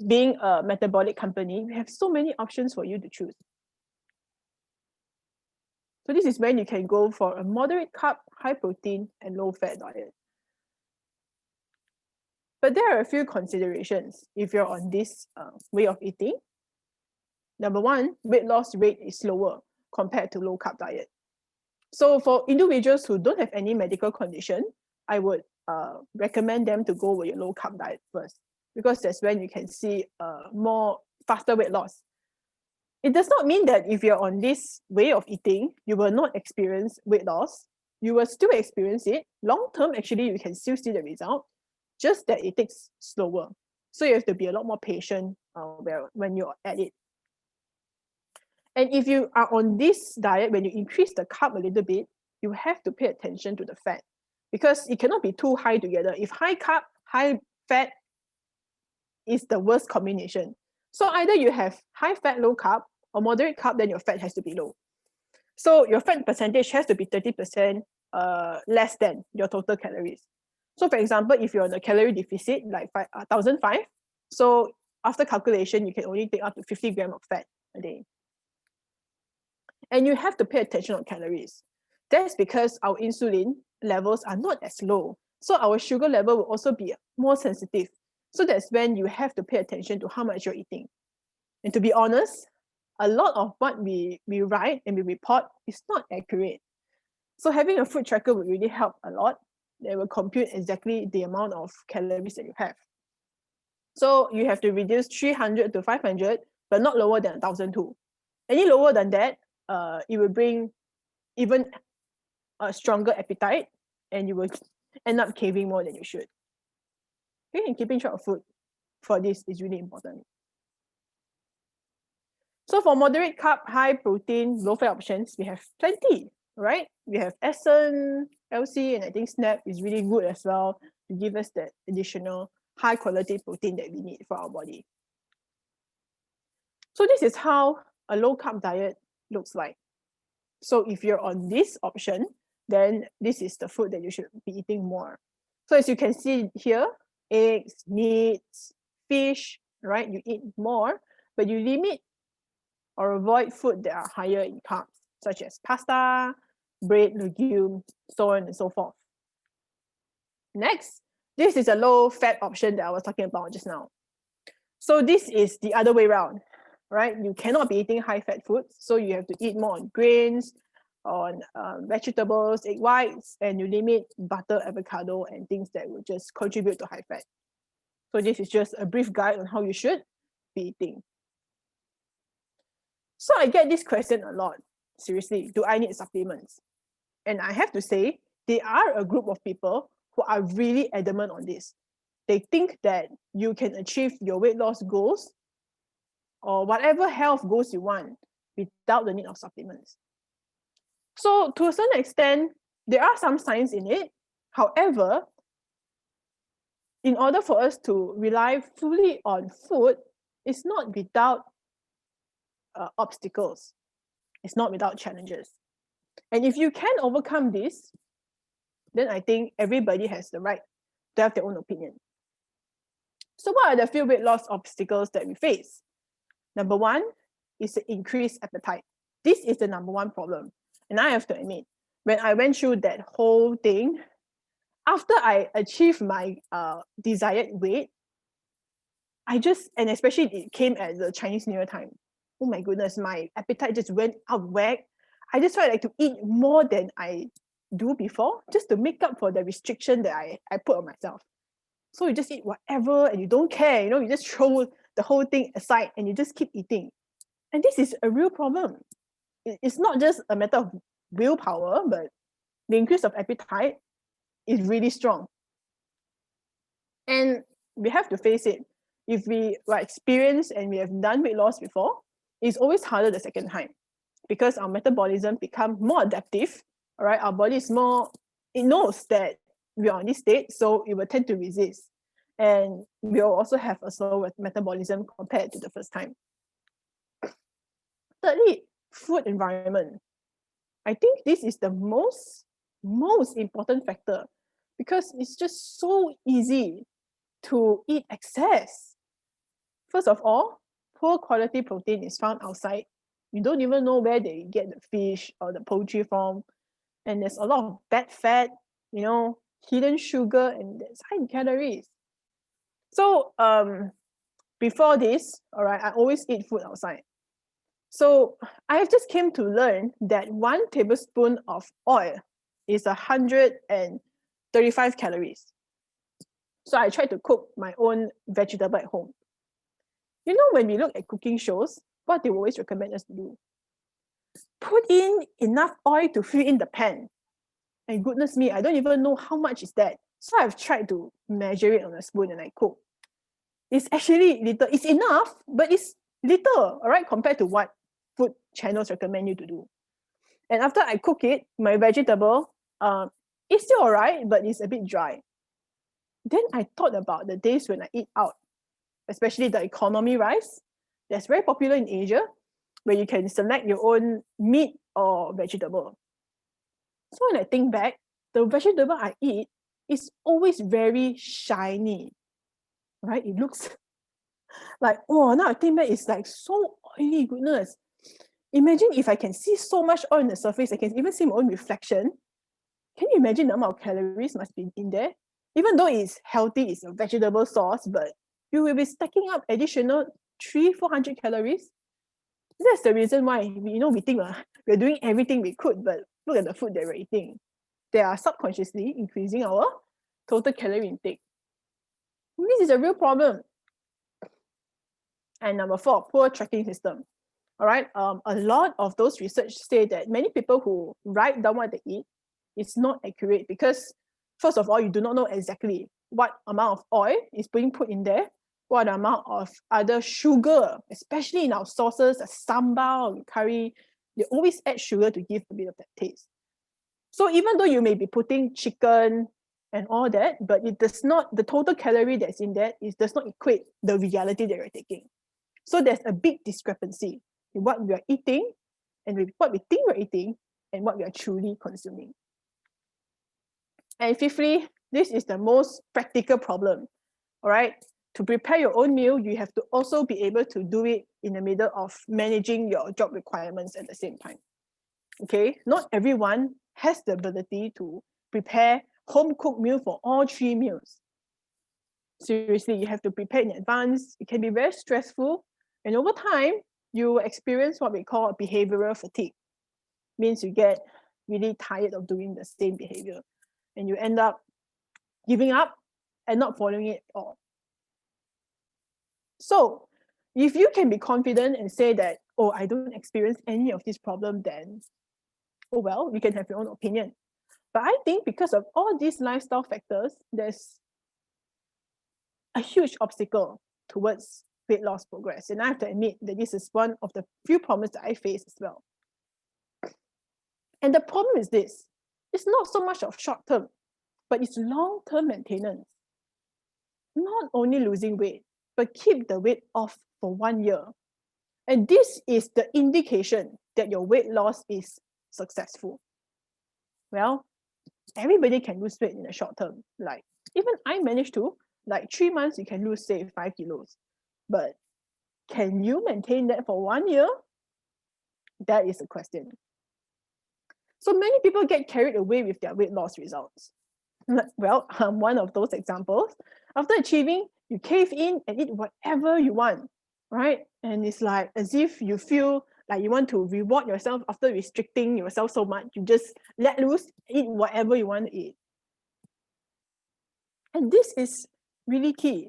Being a metabolic company, we have so many options for you to choose. So this is when you can go for a moderate carb, high protein, and low fat diet. But there are a few considerations if you're on this way of eating. Number one, weight loss rate is lower compared to low carb diet. So for individuals who don't have any medical condition, I would recommend them to go with your low carb diet first, because that's when you can see more faster weight loss. It does not mean that if you're on this way of eating, you will not experience weight loss. You will still experience it. Long term, actually, you can still see the result, just that it takes slower. So you have to be a lot more patient when you're at it. And if you are on this diet, when you increase the carb a little bit, you have to pay attention to the fat, because it cannot be too high together. If high carb, high fat is the worst combination. So either you have high fat, low carb, or moderate carb, then your fat has to be low. So your fat percentage has to be 30% less than your total calories. So for example, if you're on a calorie deficit, like 1,005, so after calculation, you can only take up to 50 grams of fat a day. And you have to pay attention on calories. That's because our insulin levels are not as low. So our sugar level will also be more sensitive. So that's when you have to pay attention to how much you're eating. And to be honest, a lot of what we write and we report is not accurate. So having a food tracker will really help a lot. They will compute exactly the amount of calories that you have. So you have to reduce 300 to 500, but not lower than 1,002. Any lower than that, it will bring even a stronger appetite, and you will end up craving more than you should. Okay, and keeping track of food for this is really important. So for moderate carb, high protein, low fat options, we have plenty, right? We have Essen, LC, and I think Snap is really good as well to give us that additional high quality protein that we need for our body. So this is how a low carb diet looks like. So if you're on this option, then this is the food that you should be eating more. So as you can see here, eggs, meats, fish, right? You eat more, but you limit or avoid food that are higher in carbs, such as pasta, bread, legumes, so on and so forth. Next, this is a low fat option that I was talking about just now. So this is the other way around, right? You cannot be eating high fat foods, so you have to eat more on grains, on vegetables, egg whites, and you limit butter, avocado, and things that will just contribute to high fat. So this is just a brief guide on how you should be eating. So I get this question a lot. Seriously, do I need supplements? And I have to say, they are a group of people who are really adamant on this. They think that you can achieve your weight loss goals or whatever health goals you want without the need of supplements. So to a certain extent, there are some science in it. However, in order for us to rely fully on food, it's not without obstacles. It's not without challenges. And if you can overcome this, then I think everybody has the right to have their own opinion. So what are the few weight loss obstacles that we face? Number one is the increased appetite. This is the number one problem. And I have to admit, when I went through that whole thing, after I achieved my desired weight, and especially it came at the Chinese New Year time. Oh my goodness, my appetite just went out of whack. I just felt like to eat more than I do before, just to make up for the restriction that I put on myself. So you just eat whatever and you don't care, you just throw the whole thing aside and you just keep eating. And this is a real problem. It's not just a matter of willpower, but the increase of appetite is really strong. And we have to face it. If we are experienced and we have done weight loss before, it's always harder the second time because our metabolism becomes more adaptive. All right, our body is it knows that we are in this state, so it will tend to resist. And we'll also have a slower metabolism compared to the first time. Thirdly, food environment. I think this is the most important factor because it's just so easy to eat excess. First of all, poor quality protein is found outside. You don't even know where they get the fish or the poultry from. And there's a lot of bad fat, hidden sugar, and there's high in calories. So before this, all right, I always eat food outside. So I have just came to learn that 1 tablespoon of oil is 135 calories. So I tried to cook my own vegetable at home. When we look at cooking shows, what they always recommend us to do? Put in enough oil to fill in the pan. And goodness me, I don't even know how much is that. So I've tried to measure it on a spoon and I cook. It's actually little. It's enough, but it's little, all right, compared to what food channels recommend you to do. And after I cook it, my vegetable, it's still all right, but it's a bit dry. Then I thought about the days when I eat out, especially the economy rice that's very popular in Asia, where you can select your own meat or vegetable. So when I think back, the vegetable I eat is always very shiny, right? It looks like, oh, now I think back, it's like so oily, goodness. Imagine if I can see so much oil on the surface, I can even see my own reflection. Can you imagine the amount of calories must be in there? Even though it's healthy, it's a vegetable sauce, but you will be stacking up additional 300-400 calories. That's the reason why we think we're doing everything we could, but look at the food that we're eating. They are subconsciously increasing our total calorie intake. This is a real problem. And number 4, poor tracking system. All right, a lot of those research say that many people who write down what they eat is not accurate because, first of all, you do not know exactly what amount of oil is being put in there, what amount of other sugar, especially in our sauces, sambal, curry, they always add sugar to give a bit of that taste. So even though you may be putting chicken and all that, but it does not, the total calorie that's in there, it does not equate the reality that you're taking. So there's a big discrepancy in what we are eating and what we think we're eating and what we are truly consuming. And fifthly, this is the most practical problem, all right? To prepare your own meal, you have to also be able to do it in the middle of managing your job requirements at the same time, okay? Not everyone has the ability to prepare home-cooked meal for all 3 meals. Seriously, you have to prepare in advance. It can be very stressful. And over time, you experience what we call behavioral fatigue. Means you get really tired of doing the same behavior. And you end up giving up and not following it at all. So if you can be confident and say that, oh, I don't experience any of this problem, then, oh well, you can have your own opinion. But I think because of all these lifestyle factors, there's a huge obstacle towards weight loss progress. And I have to admit that this is one of the few problems that I face as well. And the problem is this, it's not so much of short term, but it's long-term maintenance. Not only losing weight, but keep the weight off for 1 year. And this is the indication that your weight loss is successful. Well, everybody can lose weight in the short term. Like, even I managed to, like 3 months, you can lose, say, 5 kilos. But can you maintain that for 1 year? That is a question. So many people get carried away with their weight loss results. Well, I'm one of those examples. After achieving, you cave in and eat whatever you want, right? And it's like as if you feel like you want to reward yourself after restricting yourself so much. You just let loose, eat whatever you want to eat. And this is really key.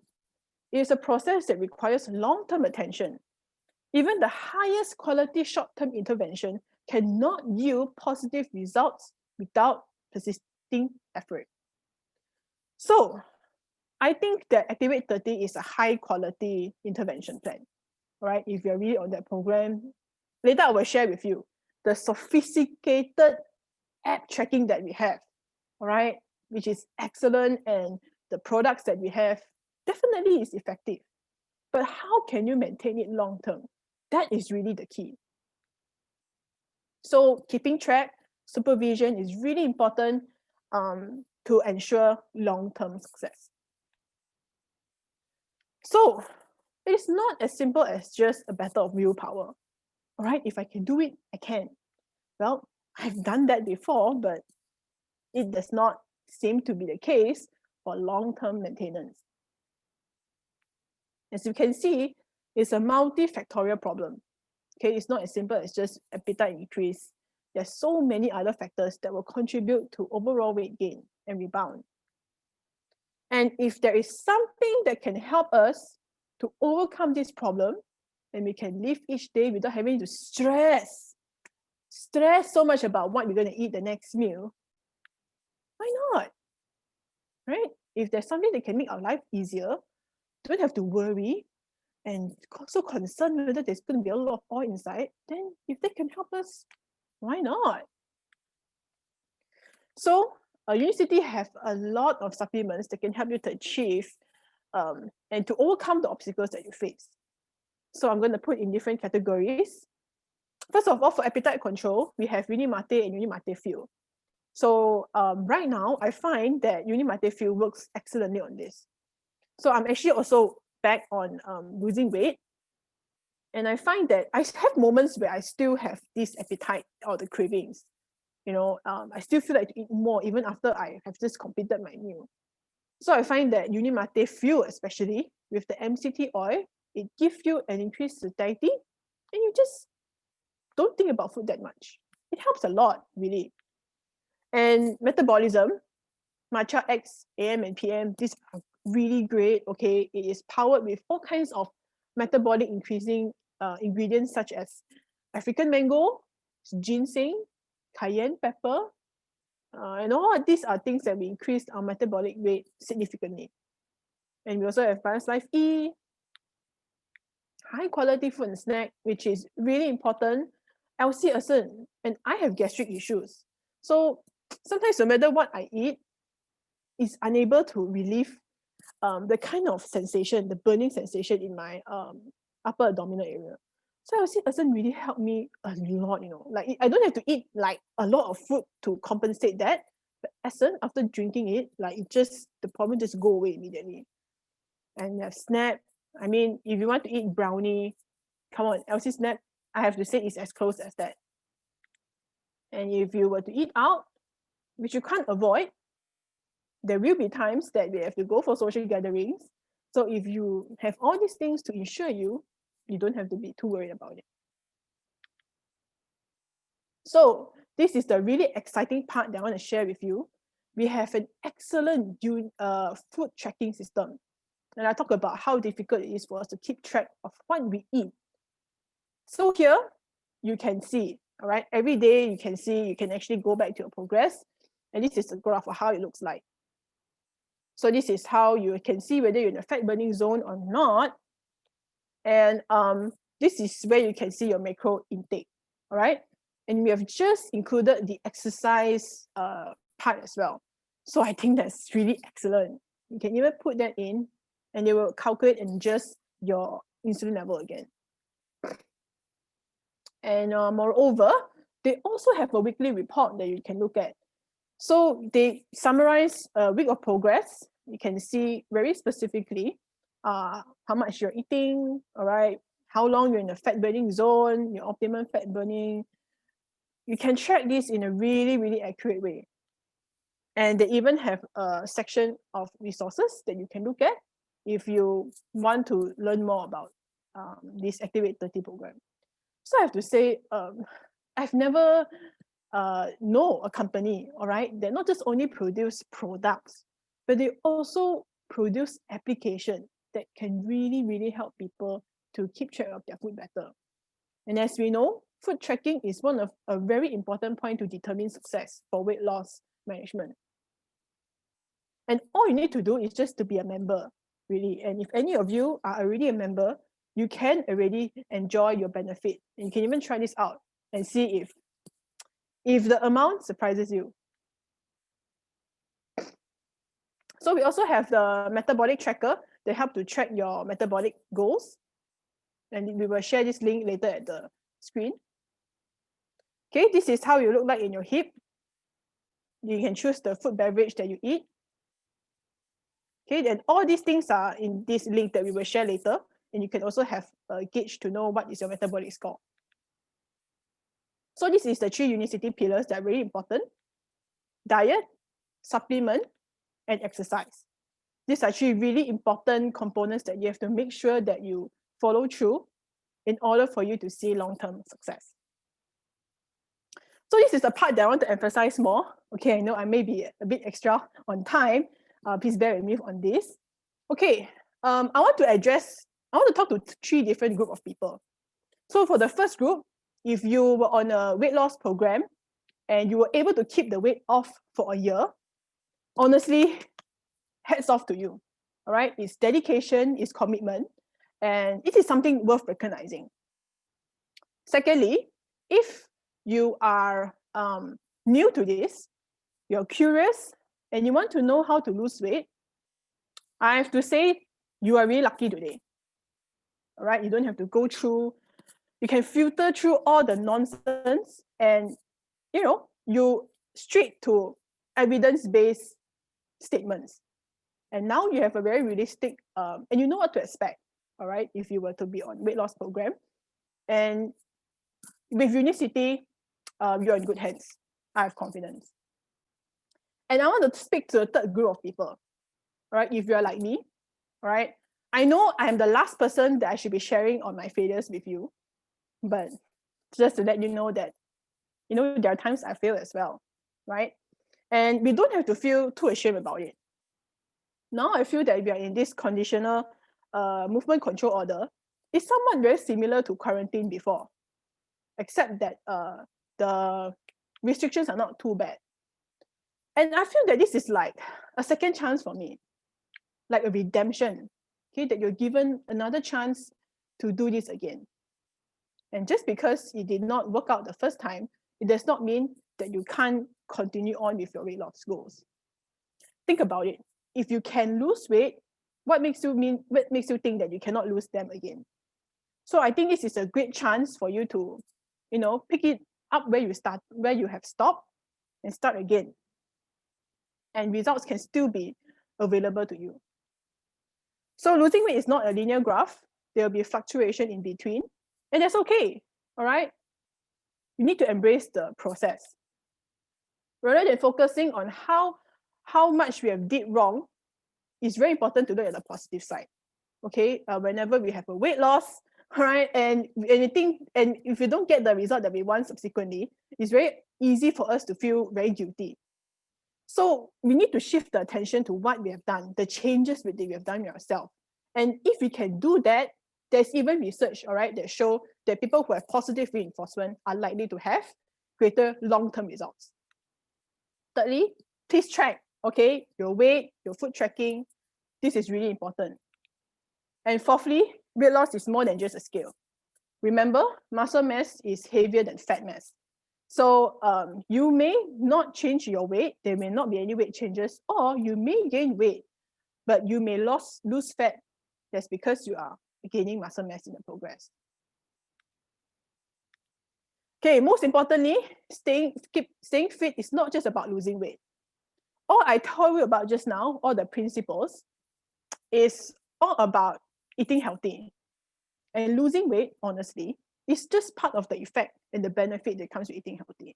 It is a process that requires long-term attention. Even the highest quality short-term intervention cannot yield positive results without persisting effort. So I think that Activate 30 is a high quality intervention plan. All right, if you're really on that program, later I will share with you the sophisticated app tracking that we have, all right, which is excellent, and the products that we have definitely is effective. But how can you maintain it long term? That is really the key. So keeping track, supervision is really important to ensure long-term success. So it is not as simple as just a battle of willpower. All right, if I can do it, I can. Well, I've done that before, but it does not seem to be the case for long-term maintenance. As you can see, it's a multifactorial problem. Okay, it's not as simple as just appetite increase. There's so many other factors that will contribute to overall weight gain and rebound. And if there is something that can help us to overcome this problem, then we can live each day without having to stress so much about what we're going to eat the next meal. Why not? Right? If there's something that can make our life easier, don't have to worry and so concerned whether there's going to be a lot of oil inside, then if they can help us, why not? So Unicity have a lot of supplements that can help you to achieve and to overcome the obstacles that you face. So I'm going to put in different categories. First of all, for appetite control, we have Unimate and Unimate Fuel. So right now, I find that Unimate Fuel works excellently on this. So I'm actually also back on losing weight. And I find that I have moments where I still have this appetite or the cravings. You know, I still feel like to eat more even after I have just completed my meal. So I find that Unimate Fuel, especially with the MCT oil, it gives you an increased satiety and you just don't think about food that much. It helps a lot, really. And metabolism, Matcha X, AM and PM, these are really great, okay? It is powered with all kinds of metabolic increasing ingredients such as African mango, ginseng, cayenne pepper, and all of these are things that will increase our metabolic rate significantly. And we also have Balance Life E, high quality food and snack, which is really important. L-C-Asen, and I have gastric issues. So sometimes no matter what I eat, it's unable to relieve the kind of sensation, the burning sensation in my upper abdominal area. So L-C-Asen really helped me a lot, you know. Like I don't have to eat like a lot of food to compensate that. But Asen, after drinking it, like the problem just go away immediately. And you have Snap. I mean, if you want to eat brownie, come on, LC Snap, I have to say it's as close as that. And if you were to eat out, which you can't avoid, there will be times that we have to go for social gatherings. So if you have all these things to ensure you don't have to be too worried about it. So this is the really exciting part that I want to share with you. We have an excellent food tracking system. And I talk about how difficult it is for us to keep track of what we eat. So here, you can see, all right, every day you can see, you can actually go back to your progress. And this is a graph of how it looks like. So this is how you can see whether you're in a fat burning zone or not. And this is where you can see your macro intake, all right? And we have just included the exercise part as well. So I think that's really excellent. You can even put that in and they will calculate and adjust your insulin level again. And moreover, they also have a weekly report that you can look at. So they summarize a week of progress. You can see very specifically how much you're eating, all right, how long you're in the fat burning zone, your optimum fat burning. You can track this in a really, really accurate way. And they even have a section of resources that you can look at if you want to learn more about this Activate 30 program. So I have to say, I've never know a company, all right, that not just only produce products, but they also produce application that can really, really help people to keep track of their food better. And as we know, food tracking is one of a very important point to determine success for weight loss management. And all you need to do is just to be a member, really. And if any of you are already a member, you can already enjoy your benefit. And you can even try this out and see if the amount surprises you. So we also have the metabolic tracker that help to track your metabolic goals. And we will share this link later at the screen. Okay, this is how you look like in your hip. You can choose the food beverage that you eat. Okay, and all these things are in this link that we will share later. And you can also have a gauge to know what is your metabolic score. So this is the 3 Unicity pillars that are very important: diet, supplement, and exercise. These are 3 really important components that you have to make sure that you follow through in order for you to see long-term success. So this is the part that I want to emphasize more. Okay, I know I may be a bit extra on time. Please bear with me on this. Okay, I want to talk to 3 different groups of people. So for the first group, if you were on a weight loss program and you were able to keep the weight off for a year, honestly, hats off to you. All right, it's dedication, it's commitment, and it is something worth recognizing. Secondly, if you are new to this, you're curious, and you want to know how to lose weight, I have to say you are really lucky today. All right, you don't have to go through, you can filter through all the nonsense and, you straight to evidence-based statements. And now you have a very realistic, and you know what to expect, all right, if you were to be on weight loss program. And with Unicity, you're in good hands. I have confidence. And I want to speak to the third group of people, all right, if you're like me, all right. I know I'm the last person that I should be sharing on my failures with you, but just to let you know that, there are times I fail as well, right? And we don't have to feel too ashamed about it. Now I feel that we are in this conditional movement control order. It's somewhat very similar to quarantine before, except that the restrictions are not too bad. And I feel that this is like a second chance for me, like a redemption, okay, that you're given another chance to do this again. And just because it did not work out the first time, it does not mean that you can't continue on with your weight loss goals. Think about it. If you can lose weight, what makes you think that you cannot lose them again? So I think this is a great chance for you to, pick it up where you have stopped and start again. And results can still be available to you. So losing weight is not a linear graph. There will be fluctuation in between, and that's okay, all right? You need to embrace the process. Rather than focusing on how much we have did wrong, it's very important to look at the positive side, okay? Whenever we have a weight loss, all right, and if you don't get the result that we want subsequently, it's very easy for us to feel very guilty. So we need to shift the attention to what we have done, the changes that we have done ourselves. And if we can do that, there's even research, all right, that show that people who have positive reinforcement are likely to have greater long-term results. Thirdly, please track, okay, your weight, your food tracking. This is really important. And fourthly, weight loss is more than just a scale. Remember, muscle mass is heavier than fat mass. So you may not change your weight, there may not be any weight changes, or you may gain weight, but you may lose fat. That's because you are gaining muscle mass in the progress. Okay, most importantly, staying fit is not just about losing weight. All I told you about just now, all the principles, is all about eating healthy. And losing weight, honestly, is just part of the effect and the benefit that comes with eating healthy.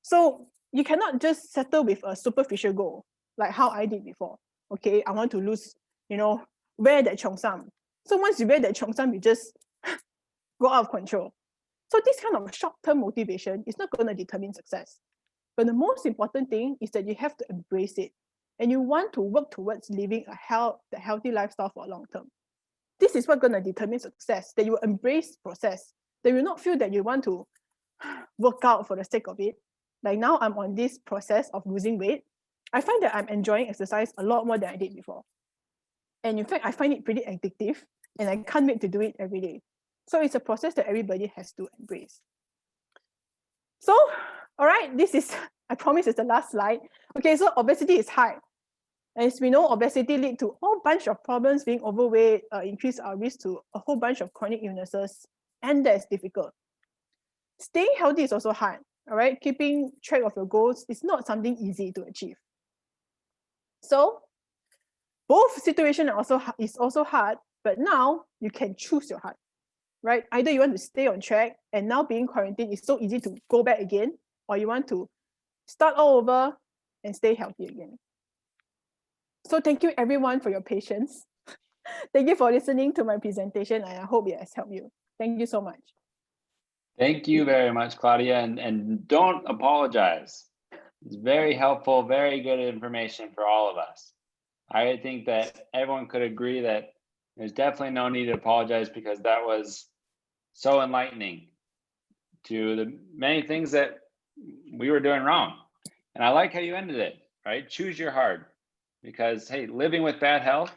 So you cannot just settle with a superficial goal, like how I did before. Okay, I want to lose, wear that cheongsam. So once you wear that cheongsam, you just go out of control. So this kind of short-term motivation is not going to determine success. But the most important thing is that you have to embrace it. And you want to work towards living a healthy lifestyle for a long term. This is what's going to determine success, that you embrace the process, that you not feel that you want to work out for the sake of it. Like now I'm on this process of losing weight. I find that I'm enjoying exercise a lot more than I did before. And in fact, I find it pretty addictive and I can't wait to do it every day. So it's a process that everybody has to embrace. So, all right, this is, I promise it's the last slide. Okay, so obesity is high. As we know, obesity leads to a whole bunch of problems, being overweight, increase our risk to a whole bunch of chronic illnesses, and that's difficult. Staying healthy is also hard, all right? Keeping track of your goals is not something easy to achieve. So, both situations is also hard, but now you can choose your heart, right? Either you want to stay on track, and now being quarantined is so easy to go back again, or you want to start all over and stay healthy again. So thank you everyone for your patience. Thank you for listening to my presentation, and I hope it has helped you. Thank you so much. Thank you very much, Claudia, and don't apologize. It's very helpful, very good information for all of us. I think that everyone could agree that there's definitely no need to apologize, because that was so enlightening to the many things that we were doing wrong. And I like how you ended it, right? Choose your hard, because hey, living with bad health,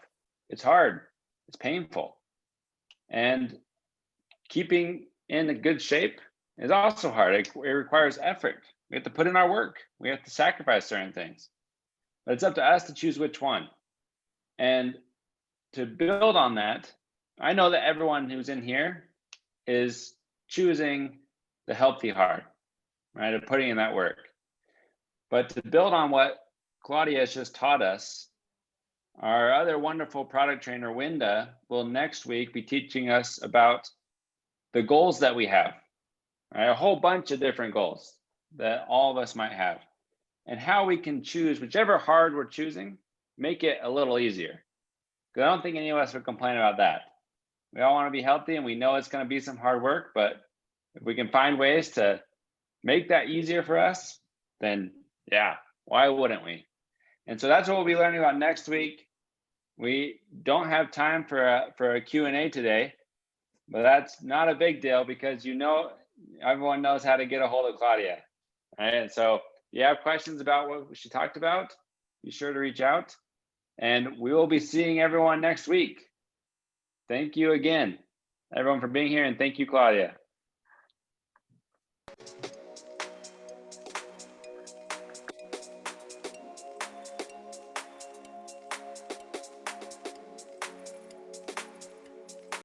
it's hard, it's painful. And keeping in a good shape is also hard. It requires effort. We have to put in our work. We have to sacrifice certain things. But it's up to us to choose which one. And to build on that, I know that everyone who's in here is choosing the healthy hard, right? Of putting in that work. But to build on what Claudia has just taught us, our other wonderful product trainer, Winda, will next week be teaching us about the goals that we have, right? A whole bunch of different goals that all of us might have, and how we can choose whichever hard we're choosing, make it a little easier. Because I don't think any of us would complain about that. We all want to be healthy, and we know it's going to be some hard work, but if we can find ways to make that easier for us, then yeah, why wouldn't we? And so that's what we'll be learning about next week. We don't have time for a Q&A today, but that's not a big deal, because everyone knows how to get a hold of Claudia, right? And so if you have questions about what she talked about, be sure to reach out, and we will be seeing everyone next week. Thank you again, everyone, for being here, and thank you, Claudia.